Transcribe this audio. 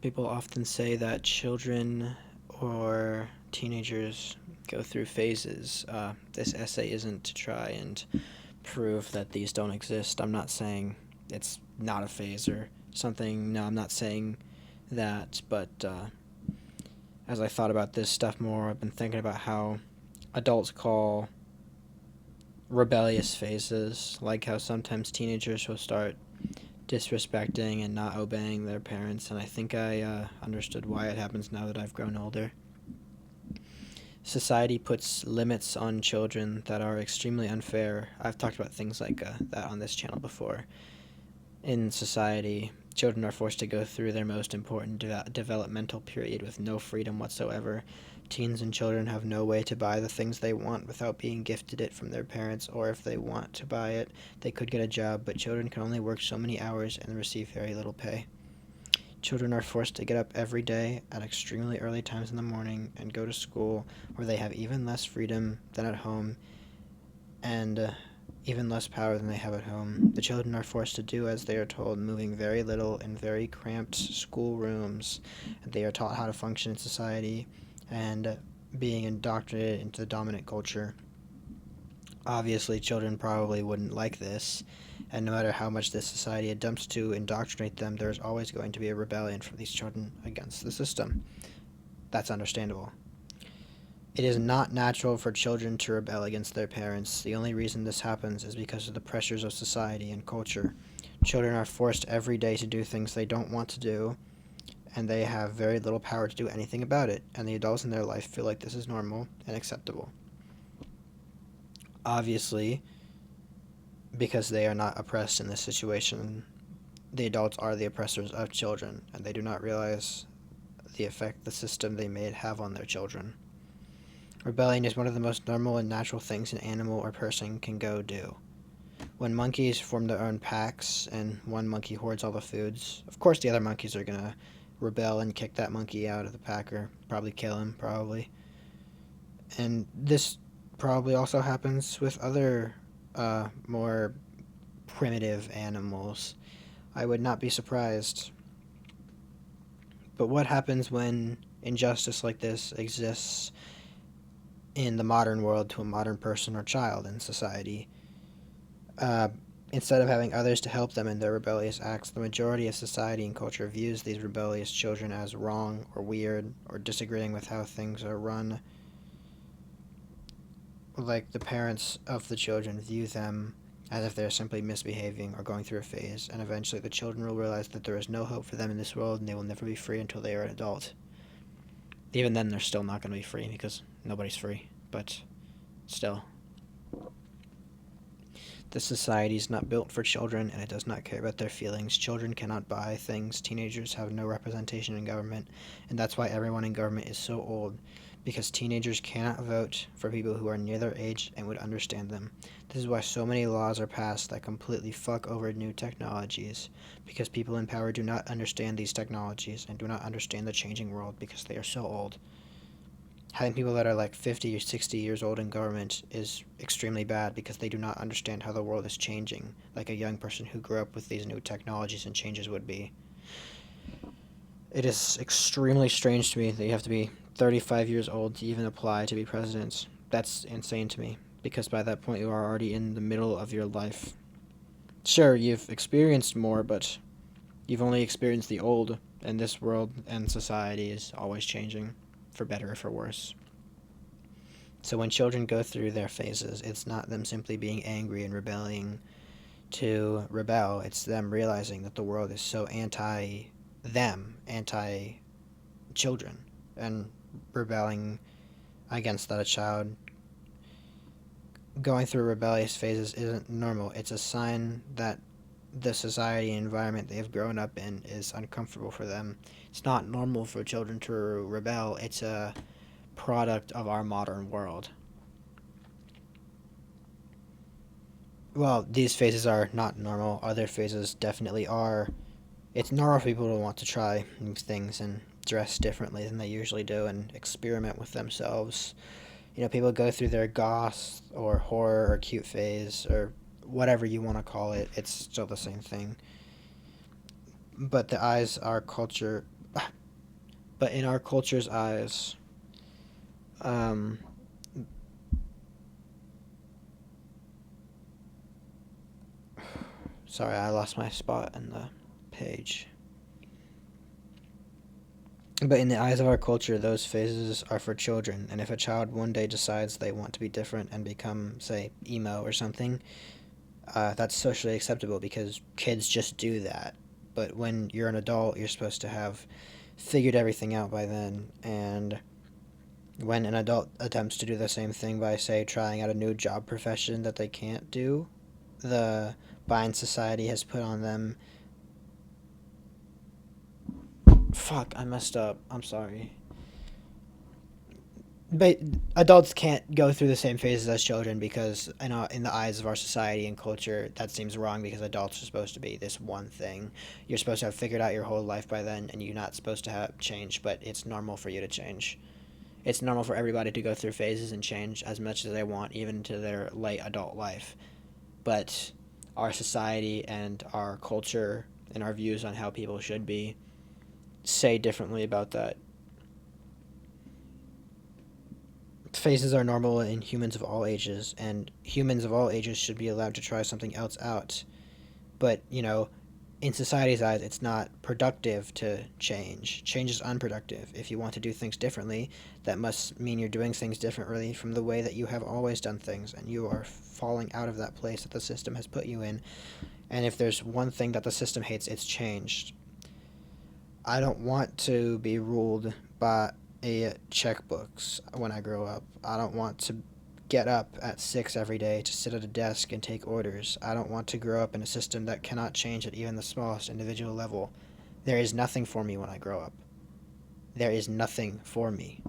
People often say that children or teenagers go through phases. This essay isn't to try and prove that these don't exist. I'm not saying it's not a phase or something. No, I'm not saying that. But as I thought about this stuff more, I've been thinking about how adults call rebellious phases, like how sometimes teenagers will start disrespecting and not obeying their parents, and I think I understood why it happens now that I've grown older. Society puts limits on children that are extremely unfair. I've talked about things like that on this channel before. In society, children are forced to go through their most important developmental period with no freedom whatsoever. Teens and children have no way to buy the things they want without being gifted it from their parents, or if they want to buy it, they could get a job, but children can only work so many hours and receive very little pay. Children are forced to get up every day at extremely early times in the morning and go to school, where they have even less freedom than at home and even less power than they have at home. The children are forced to do as they are told, moving very little in very cramped school rooms. They are taught how to function in society and being indoctrinated into the dominant culture. Obviously, children probably wouldn't like this, and no matter how much this society attempts to indoctrinate them, there's always going to be a rebellion from these children against the system. That's understandable. It is not natural for children to rebel against their parents. The only reason this happens is because of the pressures of society and culture. Children are forced every day to do things they don't want to do, and they have very little power to do anything about it, and the adults in their life feel like this is normal and acceptable. Obviously, because they are not oppressed in this situation, the adults are the oppressors of children, and they do not realize the effect the system they made have on their children. Rebellion is one of the most normal and natural things an animal or person can go do. When monkeys form their own packs and one monkey hoards all the foods, of course the other monkeys are gonna rebel and kick that monkey out of the pack or probably kill him, probably. And this probably also happens with other more primitive animals. I would not be surprised. But what happens when injustice like this exists in the modern world to a modern person or child in society? Uh, Instead of having others to help them in their rebellious acts, the majority of society and culture views these rebellious children as wrong or weird or disagreeing with how things are run. Like the parents of the children view them as if they're simply misbehaving or going through a phase, and eventually the children will realize that there is no hope for them in this world and they will never be free until they are an adult. Even then, they're still not going to be free because nobody's free, but still. This society is not built for children and it does not care about their feelings. Children cannot buy things. Teenagers have no representation in government, and that's why everyone in government is so old. Because teenagers cannot vote for people who are near their age and would understand them. This is why so many laws are passed that completely fuck over new technologies. Because people in power do not understand these technologies and do not understand the changing world because they are so old. Having people that are like 50 or 60 years old in government is extremely bad because they do not understand how the world is changing, like a young person who grew up with these new technologies and changes would be. It is extremely strange to me that you have to be 35 years old to even apply to be president. That's insane to me because by that point you are already in the middle of your life. Sure, you've experienced more, but you've only experienced the old, and this world and society is always changing, for better or for worse. So when children go through their phases, it's not them simply being angry and rebelling to rebel, it's them realizing that the world is so anti them, anti children, and rebelling against that. A child going through rebellious phases isn't normal. It's a sign that the society and environment they have grown up in is uncomfortable for them. It's not normal for children to rebel. It's a product of our modern world. Well, these phases are not normal. Other phases definitely are. It's normal for people to want to try new things and dress differently than they usually do and experiment with themselves. You know, people go through their goth or horror or cute phase or whatever you want to call it. It's still the same thing. But the eyes our culture But in our culture's eyes, um, sorry, I lost my spot in the page. But in the eyes of our culture, those phases are for children, and if a child one day decides they want to be different and become, say, emo or something, that's socially acceptable because kids just do that. But when you're an adult, you're supposed to have figured everything out by then, and when an adult attempts to do the same thing by, say, trying out a new job profession that they can't do, the bind society has put on them. Fuck, I messed up. I'm sorry. But adults can't go through the same phases as children because in the eyes of our society and culture that seems wrong because adults are supposed to be this one thing. You're supposed to have figured out your whole life by then and you're not supposed to have change, but it's normal for you to change. It's normal for everybody to go through phases and change as much as they want, even to their late adult life. But our society and our culture and our views on how people should be say differently about that. Phases are normal in humans of all ages, and humans of all ages should be allowed to try something else out. But, in society's eyes, it's not productive to change. Change is unproductive. If you want to do things differently, that must mean you're doing things differently from the way that you have always done things, and you are falling out of that place that the system has put you in. And if there's one thing that the system hates, it's changed. I don't want to be ruled by a checkbooks when I grow up. I don't want to get up at 6 every day to sit at a desk and take orders. I don't want to grow up in a system that cannot change at even the smallest individual level. There is nothing for me when I grow up. There is nothing for me.